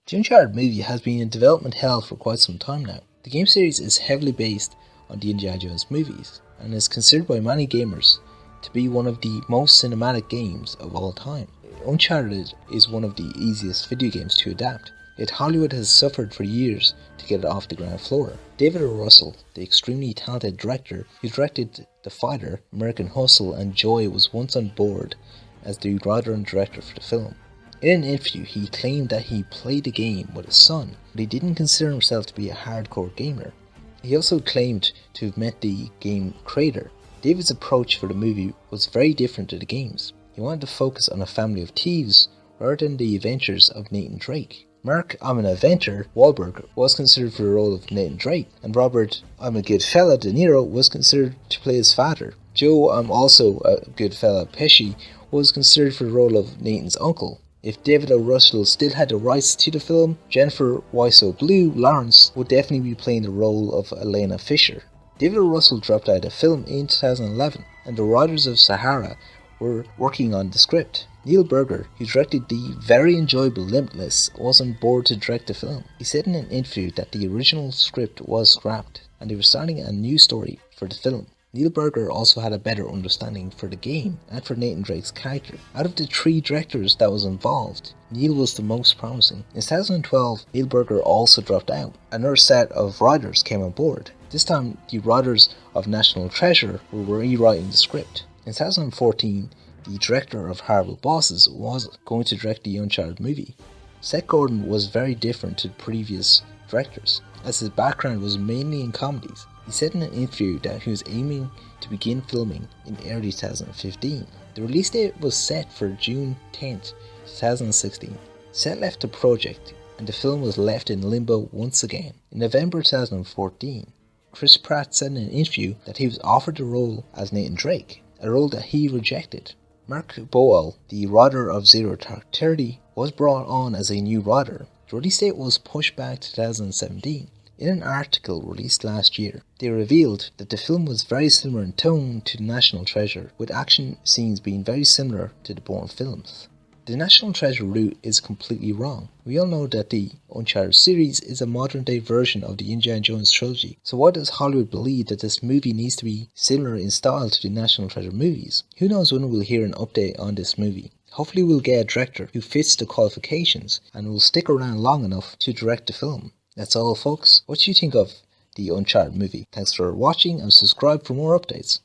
The Uncharted movie has been in development hell for quite some time now. The game series is heavily based on the Indiana Jones movies, and is considered by many gamers to be one of the most cinematic games of all time. Uncharted is one of the easiest video games to adapt, yet Hollywood has suffered for years to get it off the ground floor. David O. Russell, the extremely talented director who directed The Fighter, American Hustle and Joy, was once on board as the writer and director for the film. In an interview, he claimed that he played the game with his son, but he didn't consider himself to be a hardcore gamer. He also claimed to have met the game creator. David's approach for the movie was very different to the games. He wanted to focus on a family of thieves rather than the adventures of Nathan Drake. Mark, I'm an Inventor Wahlberg was considered for the role of Nathan Drake, and Robert, I'm a Good Fella De Niro was considered to play his father. Joe, I'm also a Good Fella Pesci was considered for the role of Nathan's uncle. If David O. Russell still had the rights to the film, Jennifer Wiseau Blue Lawrence would definitely be playing the role of Elena Fisher. David O. Russell dropped out of the film in 2011, and the writers of Sahara were working on the script. Neil Berger, who directed the very enjoyable Limitless, was on board to direct the film. He said in an interview that the original script was scrapped, and they were starting a new story for the film. Neil Berger also had a better understanding for the game and for Nathan Drake's character. Out of the 3 directors that was involved, Neil was the most promising. In 2012, Neil Berger also dropped out. Another set of writers came on board. This time, the writers of National Treasure were rewriting the script. In 2014, the director of Horrible Bosses was going to direct the Uncharted movie. Seth Gordon was very different to the previous directors, as his background was mainly in comedies. He said in an interview that he was aiming to begin filming in early 2015. The release date was set for June 10th, 2016. Seth left the project, and the film was left in limbo once again. In November 2014, Chris Pratt said in an interview that he was offered the role as Nathan Drake, a role that he rejected. Mark Boal, the writer of 0 Dark 30, was brought on as a new writer. The release date was pushed back to 2017. In an article released last year, they revealed that the film was very similar in tone to The National Treasure, with action scenes being very similar to the Bourne films. The National Treasure route is completely wrong. We all know that the Uncharted series is a modern day version of the Indiana Jones trilogy, so why does Hollywood believe that this movie needs to be similar in style to the National Treasure movies? Who knows when we'll hear an update on this movie. Hopefully we'll get a director who fits the qualifications and will stick around long enough to direct the film. That's all folks. What do you think of the Uncharted movie? Thanks for watching and subscribe for more updates.